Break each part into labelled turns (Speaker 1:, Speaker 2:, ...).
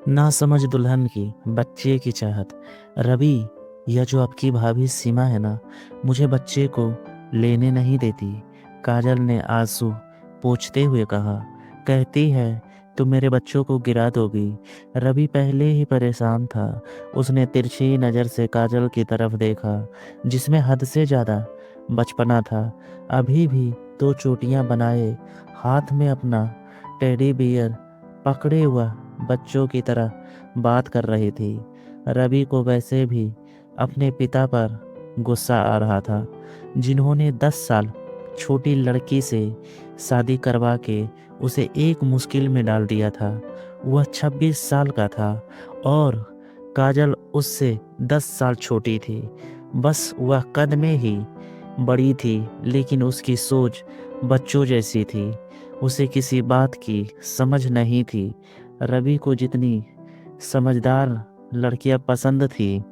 Speaker 1: ना समझ दुल्हन की बच्चे की चाहत। रवि, यह जो आपकी भाभी सीमा है ना, मुझे बच्चे को लेने नहीं देती। काजल ने आंसू पोंछते हुए कहा। कहती है तुम मेरे बच्चों को गिरा दोगी। रवि पहले ही परेशान था। उसने तिरछी नज़र से काजल की तरफ देखा, जिसमें हद से ज़्यादा बचपना था। अभी भी दो चोटियां बनाए हाथ में अपना टेडी बियर पकड़े हुआ बच्चों की तरह बात कर रही थी। रवि को वैसे भी अपने पिता पर गुस्सा आ रहा था, जिन्होंने 10 साल छोटी लड़की से शादी करवा के उसे एक मुश्किल में डाल दिया था। वह 26 साल का था और काजल उससे 10 साल छोटी थी। बस वह कद में ही बड़ी थी, लेकिन उसकी सोच बच्चों जैसी थी। उसे किसी बात की समझ नहीं थी। रवि को जितनी समझदार लड़कियां पसंद थी,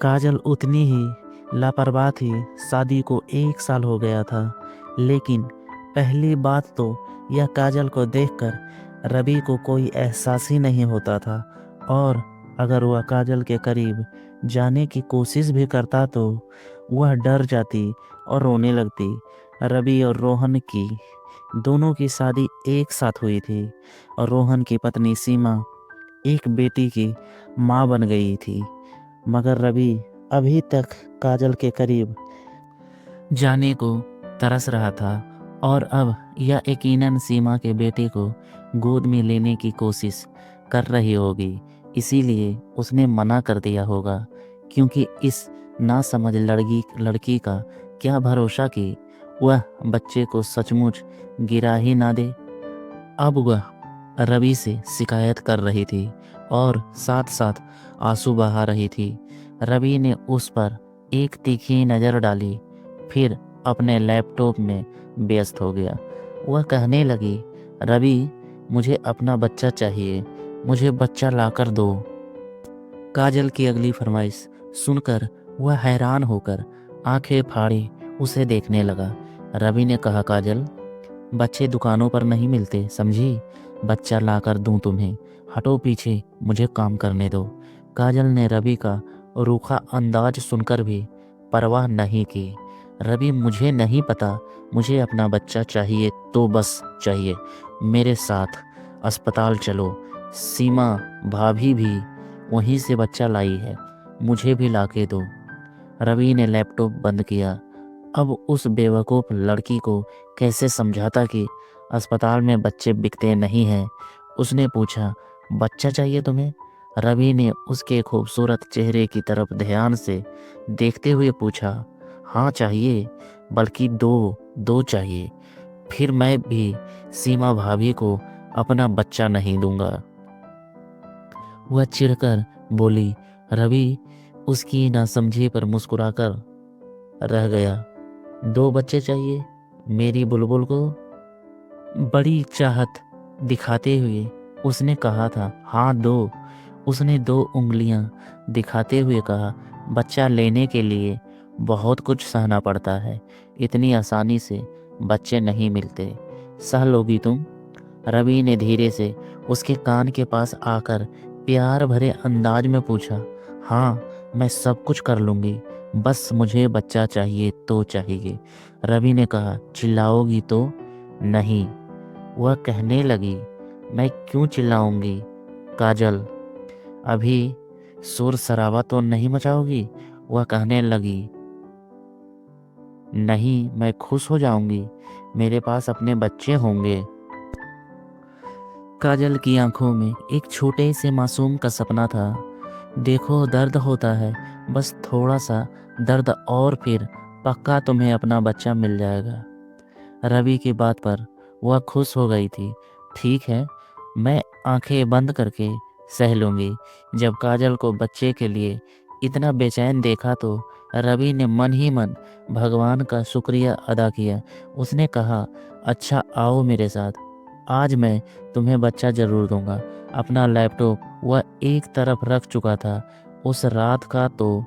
Speaker 1: काजल उतनी ही लापरवाह थी। शादी को 1 साल हो गया था, लेकिन पहली बात तो यह काजल को देखकर रवि को कोई एहसास ही नहीं होता था, और अगर वह काजल के करीब जाने की कोशिश भी करता तो वह डर जाती और रोने लगती। रवि और रोहन की दोनों की शादी एक साथ हुई थी और रोहन की पत्नी सीमा एक बेटी की माँ बन गई थी। मगर रवि अभी तक काजल के करीब जाने को तरस रहा था, और अब यह यकीनन सीमा के बेटे को गोद में लेने की कोशिश कर रही होगी। इसीलिए उसने मना कर दिया होगा, क्योंकि इस नासमझ लड़की का क्या भरोसा कि वह बच्चे को सचमुच गिरा ही ना दे। अब वह रवि से शिकायत कर रही थी और साथ साथ आंसू बहा रही थी। रवि ने उस पर एक तीखी नज़र डाली, फिर अपने लैपटॉप में व्यस्त हो गया। वह कहने लगी, रवि, मुझे अपना बच्चा चाहिए, मुझे बच्चा लाकर दो। काजल की अगली फरमाइश सुनकर वह हैरान होकर आंखें फाड़े उसे देखने लगा। रवि ने कहा, काजल, बच्चे दुकानों पर नहीं मिलते, समझी? बच्चा लाकर दूं तुम्हें। हटो पीछे, मुझे काम करने दो। काजल ने रवि का रूखा अंदाज सुनकर भी परवाह नहीं की। रवि, मुझे नहीं पता, मुझे अपना बच्चा चाहिए तो बस चाहिए। मेरे साथ अस्पताल चलो। सीमा भाभी भी वहीं से बच्चा लाई है, मुझे भी लाके दो। रवि ने लैपटॉप बंद किया। अब उस बेवकूफ़ लड़की को कैसे समझाता कि अस्पताल में बच्चे बिकते नहीं हैं। उसने पूछा, बच्चा चाहिए तुम्हें? रवि ने उसके खूबसूरत चेहरे की तरफ ध्यान से देखते हुए पूछा, हाँ चाहिए, बल्कि दो चाहिए। फिर मैं भी सीमा भाभी को अपना बच्चा नहीं दूंगा। वह चिढ़कर बोली। रवि उसकी नासमझी पर मुस्कुराकर रह गया। 2 बच्चे चाहिए मेरी बुलबुल को? बड़ी चाहत दिखाते हुए उसने कहा था। हाँ, 2। उसने 2 उंगलियां दिखाते हुए कहा। बच्चा लेने के लिए बहुत कुछ सहना पड़ता है, इतनी आसानी से बच्चे नहीं मिलते। सह लोगी तुम? रवि ने धीरे से उसके कान के पास आकर प्यार भरे अंदाज में पूछा। हाँ, मैं सब कुछ कर लूँगी, बस मुझे बच्चा चाहिए तो चाहिए। रवि ने कहा। चिल्लाओगी तो? नहीं। वह कहने लगी। मैं क्यों चिल्लाऊंगी काजल, अभी शोर शराबा तो नहीं मचाओगी? वह कहने लगी। नहीं, मैं खुश हो जाऊंगी, मेरे पास अपने बच्चे होंगे। काजल की आंखों में एक छोटे से मासूम का सपना था। देखो, दर्द होता है, बस थोड़ा सा दर्द, और फिर पक्का तुम्हें अपना बच्चा मिल जाएगा। रवि की बात पर वह खुश हो गई थी। ठीक है, मैं आंखें बंद करके सह लूँगी। जब काजल को बच्चे के लिए इतना बेचैन देखा तो रवि ने मन ही मन भगवान का शुक्रिया अदा किया। उसने कहा, अच्छा आओ मेरे साथ, आज मैं तुम्हें बच्चा ज़रूर दूंगा। अपना लैपटॉप वह एक तरफ रख चुका था। उस रात का तो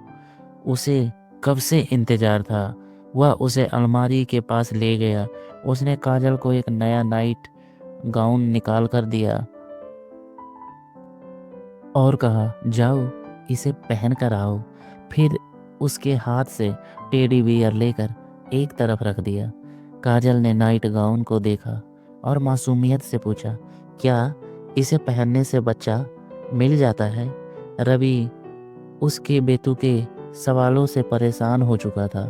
Speaker 1: उसे कब से इंतज़ार था। वह उसे अलमारी के पास ले गया। उसने काजल को एक नया नाइट गाउन निकाल कर दिया और कहा, जाओ इसे पहन कर आओ। फिर उसके हाथ से टेडी बियर लेकर एक तरफ रख दिया। काजल ने नाइट गाउन को देखा और मासूमियत से पूछा, क्या इसे पहनने से बच्चा मिल जाता है? रवि उसके बेतुके सवालों से परेशान हो चुका था।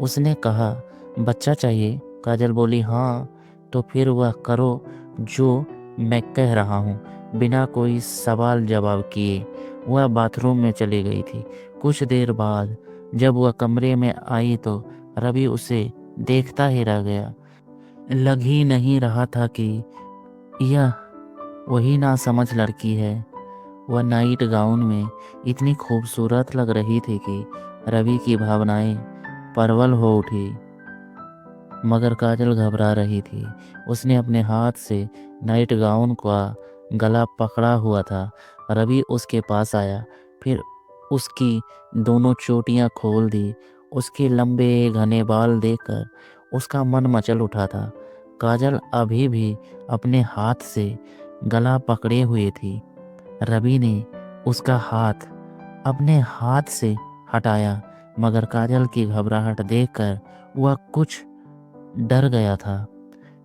Speaker 1: उसने कहा, बच्चा चाहिए? काजल बोली, हाँ। तो फिर वह करो जो मैं कह रहा हूँ। बिना कोई सवाल जवाब किए वह बाथरूम में चली गई थी। कुछ देर बाद जब वह कमरे में आई तो रवि उसे देखता ही रह गया। लग ही नहीं रहा था कि यह वही नासमझ लड़की है। वह नाइट गाउन में इतनी खूबसूरत लग रही थी कि रवि की भावनाएं परवल हो उठी। मगर काजल घबरा रही थी। उसने अपने हाथ से नाइट गाउन का गला पकड़ा हुआ था। रवि उसके पास आया, फिर उसकी दोनों चोटियां खोल दी। उसके लंबे घने बाल देखकर उसका मन मचल उठा था। काजल अभी भी अपने हाथ से गला पकड़े हुए थी। रवि ने उसका हाथ अपने हाथ से हटाया, मगर काजल की घबराहट देखकर वह कुछ डर गया था।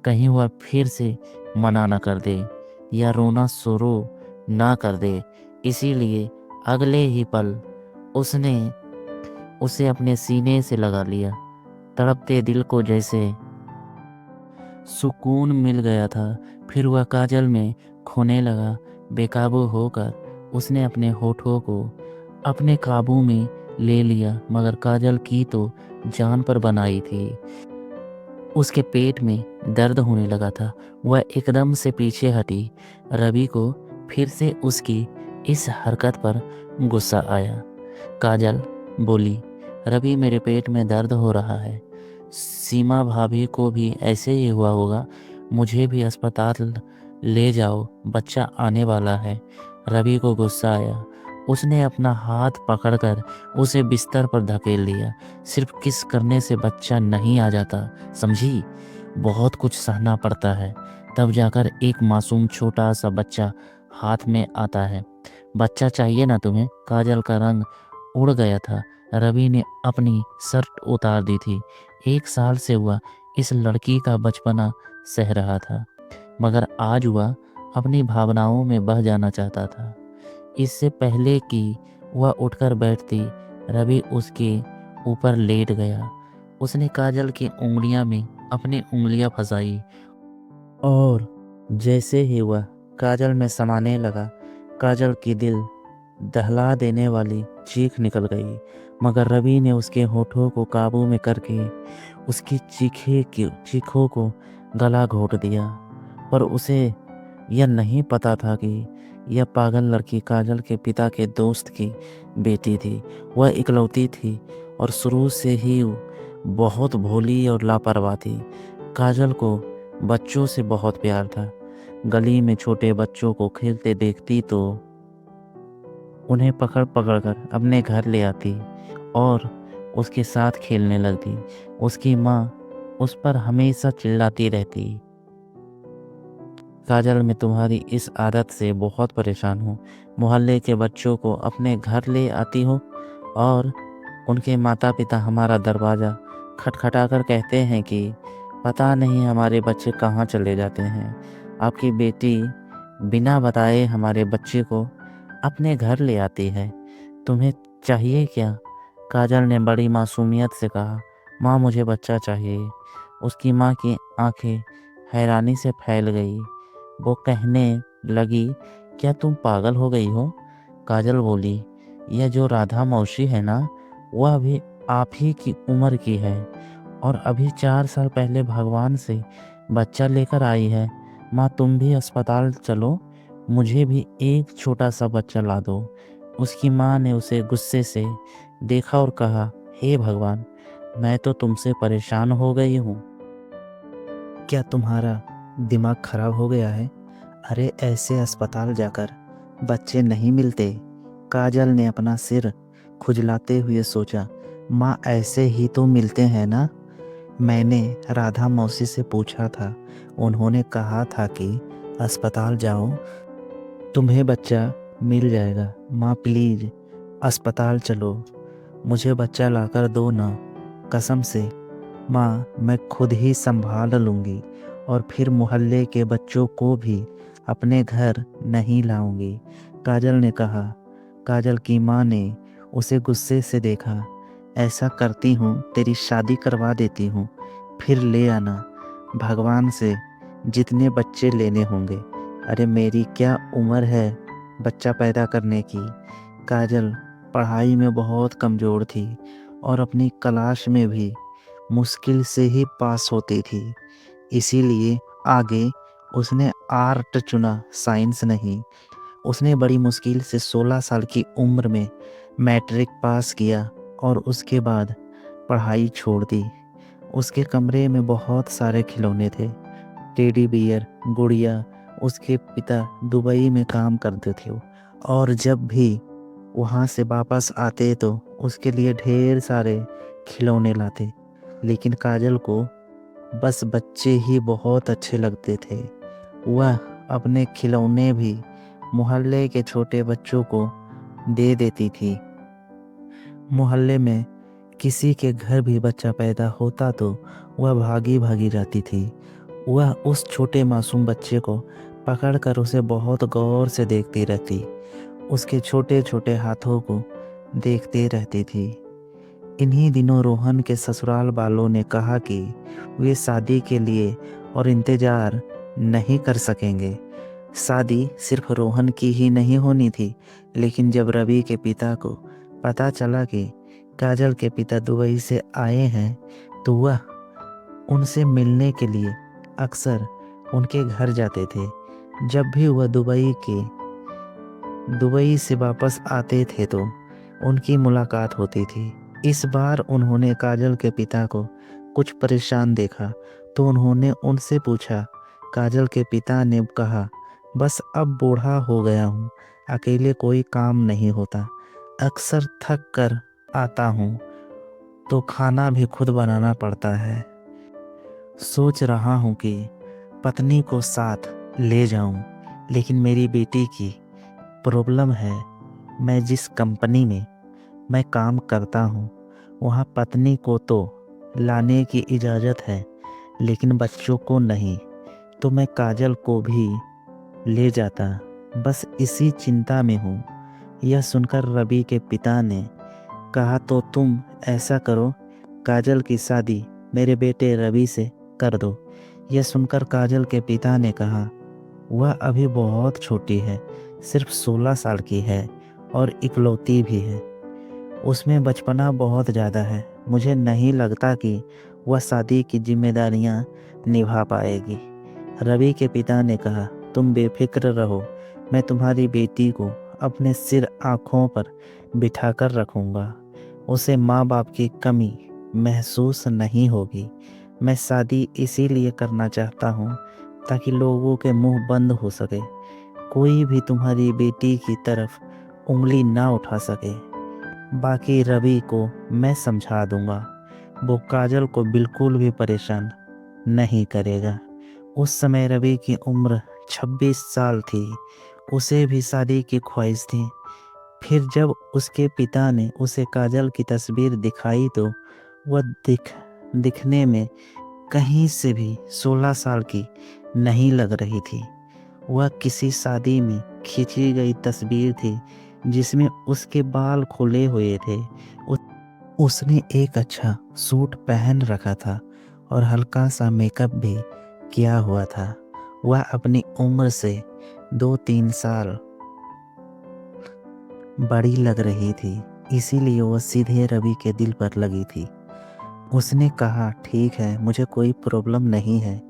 Speaker 1: कहीं वह फिर से मना न कर दे या रोना शुरू ना कर दे। इसीलिए अगले ही पल उसने उसे अपने सीने से लगा लिया। तड़पते दिल को जैसे सुकून मिल गया था। फिर वह काजल में खोने लगा। बेकाबू होकर उसने अपने होठों को अपने काबू में ले लिया, मगर काजल की तो जान पर बनाई थी। उसके पेट में दर्द होने लगा था। वह एकदम से पीछे हटी। रवि को फिर से उसकी इस हरकत पर गुस्सा आया। काजल बोली, रवि मेरे पेट में दर्द हो रहा है। सीमा भाभी को भी ऐसे ही हुआ होगा। मुझे भी अस्पताल ले जाओ, बच्चा आने वाला है। रवि को गुस्सा आया। उसने अपना हाथ पकड़कर उसे बिस्तर पर धकेल दिया। सिर्फ किस करने से बच्चा नहीं आ जाता, समझी? बहुत कुछ सहना पड़ता है, तब जाकर एक मासूम छोटा सा बच्चा हाथ में आता है। बच्चा चाहिए ना तुम्हें? काजल का रंग उड़ गया था। रवि ने अपनी शर्ट उतार दी थी। 1 साल से वह इस लड़की का बचपना सह रहा था, मगर आज वह अपनी भावनाओं में बह जाना चाहता था। इससे पहले कि वह उठकर बैठती, रवि उसके ऊपर लेट गया। उसने काजल की उंगलियां में अपनी उंगलियां फंसाई और जैसे ही वह काजल में समाने लगा, काजल की दिल दहला देने वाली चीख निकल गई। मगर रवि ने उसके होठों को काबू में करके उसकी चीखों को गला घोट दिया। पर उसे यह नहीं पता था कि यह पागल लड़की काजल के पिता के दोस्त की बेटी थी। वह इकलौती थी और शुरू से ही बहुत भोली और लापरवाह थी। काजल को बच्चों से बहुत प्यार था। गली में छोटे बच्चों को खेलते देखती तो उन्हें पकड़ पकड़ कर अपने घर ले आती और उसके साथ खेलने लगती। उसकी माँ उस पर हमेशा चिल्लाती रहती, काजल मैं तुम्हारी इस आदत से बहुत परेशान हूँ। मोहल्ले के बच्चों को अपने घर ले आती हो और उनके माता पिता हमारा दरवाज़ा खटखटाकर कहते हैं कि पता नहीं हमारे बच्चे कहाँ चले जाते हैं। आपकी बेटी बिना बताए हमारे बच्चे को अपने घर ले आती है। तुम्हें चाहिए क्या? काजल ने बड़ी मासूमियत से कहा, माँ मुझे बच्चा चाहिए। उसकी माँ की आंखें हैरानी से फैल गई। वो कहने लगी, क्या तुम पागल हो गई हो? काजल बोली, यह जो राधा मौसी है ना, वह भी आप ही की उम्र की है और अभी 4 साल पहले भगवान से बच्चा लेकर आई है। माँ तुम भी अस्पताल चलो, मुझे भी एक छोटा सा बच्चा ला दो। उसकी माँ ने उसे गुस्से से देखा और कहा, हे भगवान, मैं तो तुमसे परेशान हो गई हूँ। क्या तुम्हारा दिमाग खराब हो गया है? अरे ऐसे अस्पताल जाकर बच्चे नहीं मिलते। काजल ने अपना सिर खुजलाते हुए सोचा, माँ ऐसे ही तो मिलते हैं ना? मैंने राधा मौसी से पूछा था, उन्होंने कहा था कि अस्पताल जाओ, तुम्हें बच्चा मिल जाएगा। माँ प्लीज़ अस्पताल चलो, मुझे बच्चा लाकर दो ना, कसम से माँ मैं खुद ही संभाल लूँगी और फिर मोहल्ले के बच्चों को भी अपने घर नहीं लाऊंगी, काजल ने कहा। काजल की माँ ने उसे गुस्से से देखा। ऐसा करती हूँ तेरी शादी करवा देती हूँ, फिर ले आना, भगवान से जितने बच्चे लेने होंगे। अरे मेरी क्या उम्र है बच्चा पैदा करने की। काजल पढ़ाई में बहुत कमज़ोर थी और अपनी क्लास में भी मुश्किल से ही पास होती थी, इसीलिए आगे उसने आर्ट चुना, साइंस नहीं। उसने बड़ी मुश्किल से 16 साल की उम्र में मैट्रिक पास किया और उसके बाद पढ़ाई छोड़ दी। उसके कमरे में बहुत सारे खिलौने थे, टेडी बियर, गुड़िया। उसके पिता दुबई में काम करते थे और जब भी वहाँ से वापस आते तो उसके लिए ढेर सारे खिलौने लाते। लेकिन काजल को बस बच्चे ही बहुत अच्छे लगते थे। वह अपने खिलौने भी मोहल्ले के छोटे बच्चों को दे देती थी। मोहल्ले में किसी के घर भी बच्चा पैदा होता तो वह भागी भागी जाती थी। वह उस छोटे मासूम बच्चे को पकड़कर उसे बहुत गौर से देखती रहती, उसके छोटे छोटे हाथों को देखते रहती थी। इन्हीं दिनों रोहन के ससुराल वालों ने कहा कि वे शादी के लिए और इंतज़ार नहीं कर सकेंगे। शादी सिर्फ रोहन की ही नहीं होनी थी, लेकिन जब रवि के पिता को पता चला कि काजल के पिता दुबई से आए हैं तो वह उनसे मिलने के लिए अक्सर उनके घर जाते थे। जब भी वह दुबई से वापस आते थे तो उनकी मुलाकात होती थी। इस बार उन्होंने काजल के पिता को कुछ परेशान देखा तो उन्होंने उनसे पूछा। काजल के पिता ने कहा, बस अब बूढ़ा हो गया हूँ, अकेले कोई काम नहीं होता, अक्सर थक कर आता हूँ तो खाना भी खुद बनाना पड़ता है। सोच रहा हूँ कि पत्नी को साथ ले जाऊँ, लेकिन मेरी बेटी की प्रॉब्लम है। मैं जिस कंपनी में मैं काम करता हूँ वहाँ पत्नी को तो लाने की इजाज़त है, लेकिन बच्चों को नहीं। तो मैं काजल को भी ले जाता, बस इसी चिंता में हूँ। यह सुनकर रवि के पिता ने कहा, तो तुम ऐसा करो, काजल की शादी मेरे बेटे रवि से कर दो। यह सुनकर काजल के पिता ने कहा, वह अभी बहुत छोटी है, सिर्फ 16 साल की है और इकलौती भी है, उसमें बचपना बहुत ज़्यादा है। मुझे नहीं लगता कि वह शादी की जिम्मेदारियां निभा पाएगी। रवि के पिता ने कहा, तुम बेफिक्र रहो, मैं तुम्हारी बेटी को अपने सिर आँखों पर बिठाकर रखूँगा, उसे माँ बाप की कमी महसूस नहीं होगी। मैं शादी इसीलिए करना चाहता हूँ ताकि लोगों के मुंह बंद हो सके, कोई भी तुम्हारी बेटी की तरफ उंगली ना उठा सके। बाकी रवि को मैं समझा दूंगा, वो काजल को बिल्कुल भी परेशान नहीं करेगा। उस समय रवि की उम्र 26 साल थी, उसे भी शादी की ख्वाहिश थी। फिर जब उसके पिता ने उसे काजल की तस्वीर दिखाई तो वह दिखने में कहीं से भी 16 साल की नहीं लग रही थी। वह किसी शादी में खींची गई तस्वीर थी जिसमें उसके बाल खुले हुए थे। उसने एक अच्छा सूट पहन रखा था और हल्का सा मेकअप भी किया हुआ था। वह अपनी उम्र से 2-3 साल बड़ी लग रही थी, इसीलिए वह सीधे रवि के दिल पर लगी थी। उसने कहा, ठीक है, मुझे कोई प्रॉब्लम नहीं है।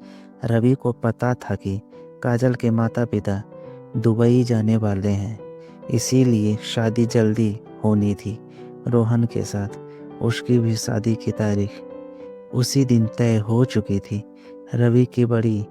Speaker 1: रवि को पता था कि काजल के माता पिता दुबई जाने वाले हैं, इसीलिए शादी जल्दी होनी थी रोहन के साथ। उसकी भी शादी की तारीख उसी दिन तय हो चुकी थी। रवि की बड़ी